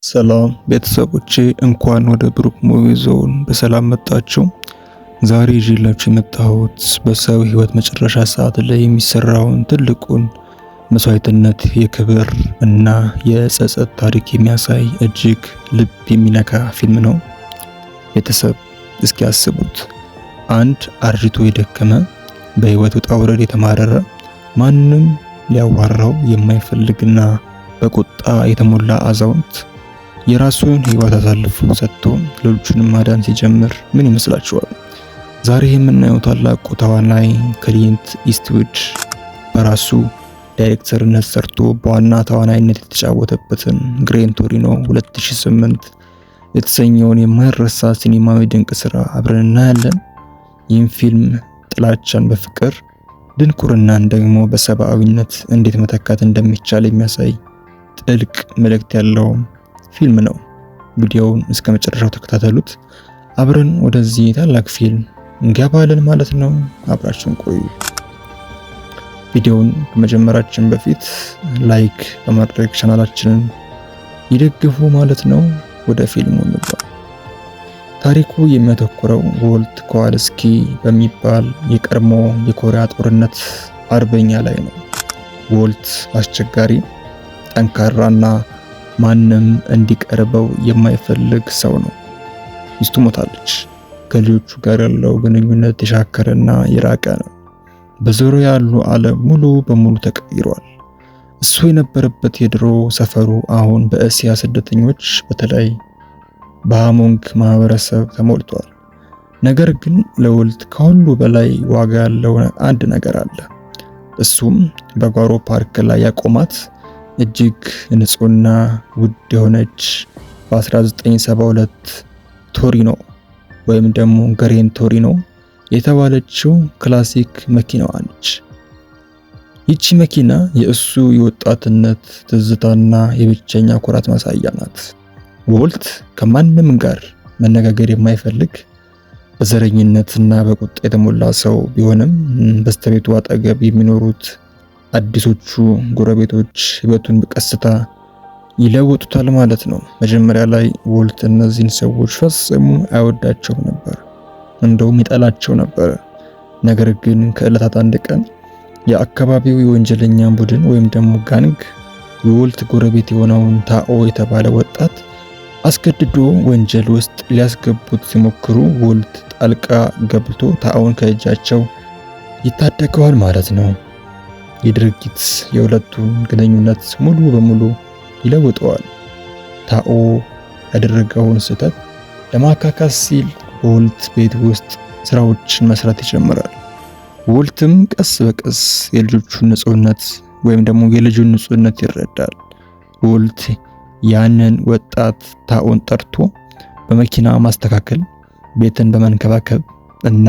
ሰላም ቤተሰቦቼ እንኳን ወደ ብሩክ ሙቪ ዞን በሰላም መጣችሁ። ዛሬ ይዤላችሁ የመጣሁት በሰው ህይወት መጨረሻ ሰዓት ላይ የሚሰራውን ትልቁን መስዋዕትነት፣ የክብር እና የጸጸት ታሪክ የሚያሳይ እጅግ ልብ የሚነካ ፊልም ነው። ቤተሰብ እስኪ ያስቡት፣ አንድ አርጅቶ የደከመ በህይወት ውጣ ውረድ የተማረረ ማንም ሊያዋራው የማይፈልግና በቁጣ የተሞላ አዛውንት የራሱን ህይወት አሳልፎ ሰጥቶ ሌሎቹንም ማዳን ሲጀምር ምን ይመስላችኋል? ዛሬ የምናየው ታላቁ ተዋናይ ክሊንት ኢስትውድ በራሱ ዳይሬክተርነት ሰርቶ በዋና ተዋናይነት የተጫወተበትን ግሬን ቶሪኖ 2008 የተሰኘውን የማይረሳ ሲኒማዊ ድንቅ ስራ አብረን እናያለን። ይህም ፊልም ጥላቻን በፍቅር ድንቁርናን ደግሞ በሰብአዊነት እንዴት መተካት እንደሚቻል የሚያሳይ ጥልቅ መልእክት ያለው ፊልም ነው። ቪዲዮውን እስከ መጨረሻው ተከታተሉት። አብረን ወደዚህ ታላቅ ፊልም እንገባለን ማለት ነው። አብራችሁን ቆዩ። ቪዲዮውን ከመጀመራችን በፊት ላይክ በማድረግ ቻናላችንን ይደግፉ ማለት ነው። ወደ ፊልሙ እንግባ። ታሪኩ የሚያተኩረው ዎልት ኮዋልስኪ በሚባል የቀድሞ የኮሪያ ጦርነት አርበኛ ላይ ነው። ዎልት አስቸጋሪ፣ ጠንካራና ማንም እንዲቀርበው የማይፈልግ ሰው ነው። ሚስቱ ሞታለች። ከልጆቹ ጋር ያለው ግንኙነት የሻከረና የራቀ ነው። በዙሪያው ያሉ ዓለም ሙሉ በሙሉ ተቀይሯል። እሱ የነበረበት የድሮ ሰፈሩ አሁን በእስያ ስደተኞች በተለይ በሃሞንግ ማህበረሰብ ተሞልቷል። ነገር ግን ለዎልት ከሁሉ በላይ ዋጋ ያለው አንድ ነገር አለ። እሱም በጓሮ ፓርክ ላይ ያቆማት እጅግ ንጹህና ውድ የሆነች በ1972 ቶሪኖ ወይም ደግሞ ግሬን ቶሪኖ የተባለችው ክላሲክ መኪናዋ ነች። ይቺ መኪና የእሱ የወጣትነት ትዝታና የብቸኛ ኩራት ማሳያ ናት። ዎልት ከማንም ጋር መነጋገር የማይፈልግ በዘረኝነትና በቁጣ የተሞላ ሰው ቢሆንም በስተቤቱ አጠገብ የሚኖሩት አዲሶቹ ጎረቤቶች ህይወቱን በቀስታ ይለውጡታል ማለት ነው። መጀመሪያ ላይ ዎልት እነዚህን ሰዎች ፈጽሞ አይወዳቸውም ነበር፣ እንደውም ይጠላቸው ነበር። ነገር ግን ከዕለታት አንድ ቀን የአካባቢው የወንጀለኛ ቡድን ወይም ደግሞ ጋንግ የዎልት ጎረቤት የሆነውን ታኦ የተባለ ወጣት አስገድዶ ወንጀል ውስጥ ሊያስገቡት ሲሞክሩ ዎልት ጣልቃ ገብቶ ታኦን ከእጃቸው ይታደገዋል ማለት ነው። የድርጊት የሁለቱን ግንኙነት ሙሉ በሙሉ ይለውጠዋል። ታኦ ያደረገውን ስህተት ለማካካስ ሲል በዎልት ቤት ውስጥ ስራዎችን መስራት ይጀምራል። ዎልትም ቀስ በቀስ የልጆቹን ንጹህነት ወይም ደግሞ የልጁን ንጹህነት ይረዳል። ዎልት ያንን ወጣት ታኦን ጠርቶ በመኪና ማስተካከል፣ ቤትን በመንከባከብ እና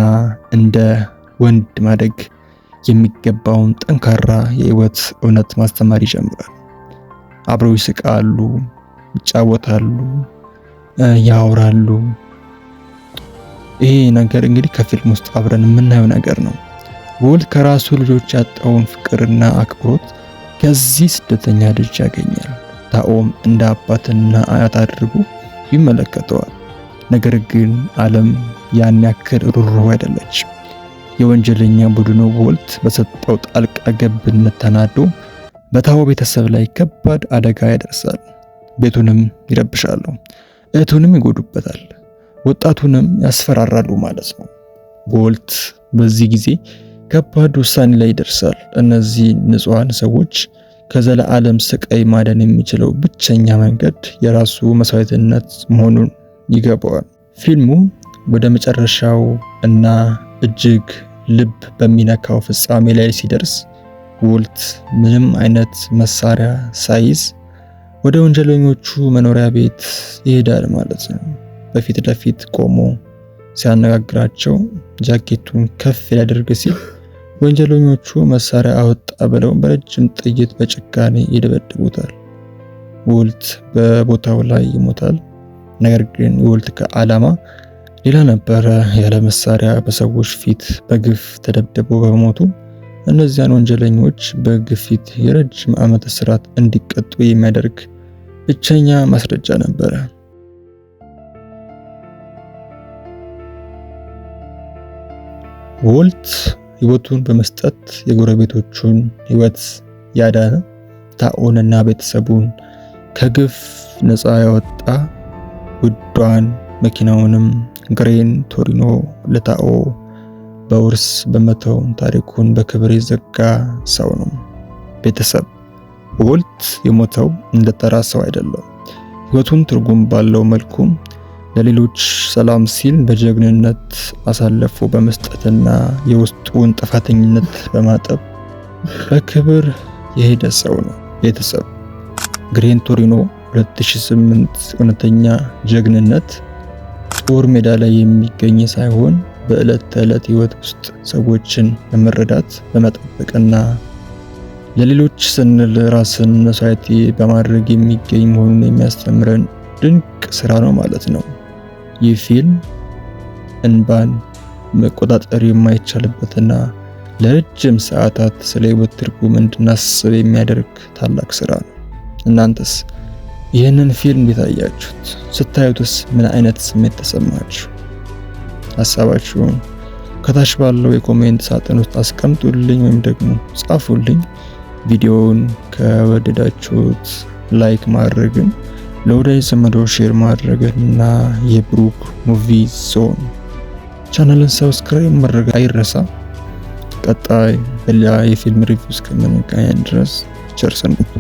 እንደ ወንድ ማደግ የሚገባውን ጠንካራ የህይወት እውነት ማስተማር ይጀምራል። አብረው ይስቃሉ፣ ይጫወታሉ፣ ያወራሉ። ይሄ ነገር እንግዲህ ከፊልም ውስጥ አብረን የምናየው ነገር ነው። ዎልት ከራሱ ልጆች ያጣውን ፍቅርና አክብሮት ከዚህ ስደተኛ ልጅ ያገኛል። ታኦም እንደ አባትና አያት አድርጎ ይመለከተዋል። ነገር ግን ዓለም ያን ያክል ሩህሩህ አይደለችም። የወንጀለኛ ቡድኑ ዎልት በሰጠው ጣልቃ ገብነት ተናዶ በታኦ ቤተሰብ ላይ ከባድ አደጋ ያደርሳል። ቤቱንም ይረብሻሉ፣ እህቱንም ይጎዱበታል፣ ወጣቱንም ያስፈራራሉ ማለት ነው። ዎልት በዚህ ጊዜ ከባድ ውሳኔ ላይ ይደርሳል። እነዚህ ንጹሃን ሰዎች ከዘላለም ስቃይ ማዳን የሚችለው ብቸኛ መንገድ የራሱ መስዋዕትነት መሆኑን ይገባዋል። ፊልሙ ወደ መጨረሻው እና እጅግ ልብ በሚነካው ፍጻሜ ላይ ሲደርስ ዎልት ምንም አይነት መሳሪያ ሳይዝ ወደ ወንጀለኞቹ መኖሪያ ቤት ይሄዳል ማለት ነው። በፊት ለፊት ቆሞ ሲያነጋግራቸው ጃኬቱን ከፍ ሊያደርግ ሲል ወንጀለኞቹ መሳሪያ አወጣ ብለው በረጅም ጥይት በጭካኔ ይደበድቡታል። ዎልት በቦታው ላይ ይሞታል። ነገር ግን የዎልት ዓላማ ሌላ ነበረ። ያለ መሳሪያ በሰዎች ፊት በግፍ ተደብድቦ በመሞቱ እነዚያን ወንጀለኞች በግፊት የረጅም ዓመት እስራት እንዲቀጡ የሚያደርግ ብቸኛ ማስረጃ ነበረ። ወልት ህይወቱን በመስጠት የጎረቤቶቹን ህይወት ያዳነ፣ ታኦንና ቤተሰቡን ከግፍ ነፃ ያወጣ፣ ውዷን መኪናውንም ግሬን ቶሪኖ ለታኦ በውርስ በመተው ታሪኩን በክብር የዘጋ ሰው ነው። ቤተሰብ ወልት የሞተው እንደ ተራ ሰው አይደለም። ህይወቱን ትርጉም ባለው መልኩ ለሌሎች ሰላም ሲል በጀግንነት አሳልፎ በመስጠትና የውስጡን ጥፋተኝነት በማጠብ በክብር የሄደ ሰው ነው። ቤተሰብ ግሬን ቶሪኖ 2008 እውነተኛ ጀግንነት ጦር ሜዳ ላይ የሚገኝ ሳይሆን በዕለት ተዕለት ህይወት ውስጥ ሰዎችን በመረዳት በመጠበቅና ለሌሎች ስንል ራስን መስዋዕት በማድረግ የሚገኝ መሆኑን የሚያስተምረን ድንቅ ስራ ነው ማለት ነው። ይህ ፊልም እንባን መቆጣጠር የማይቻልበትና ለረጅም ሰዓታት ስለ ህይወት ትርጉም እንድናስብ የሚያደርግ ታላቅ ስራ ነው። እናንተስ ይህንን ፊልም እንዴት አያችሁት? ስታዩትስ ምን አይነት ስሜት ተሰማችሁ? ሐሳባችሁን ከታች ባለው የኮሜንት ሳጥን ውስጥ አስቀምጡልኝ ወይም ደግሞ ጻፉልኝ። ቪዲዮውን ከወደዳችሁት ላይክ ማድረግን፣ ለወዳጅ ዘመዶ ሼር ማድረግና የብሩክ ሙቪ ዞን ቻናልን ሰብስክራይብ ማድረግ አይረሳ። ቀጣይ በሌላ የፊልም ሪቪው እስከምንገናኝ ድረስ ቸር ሰንብቱ።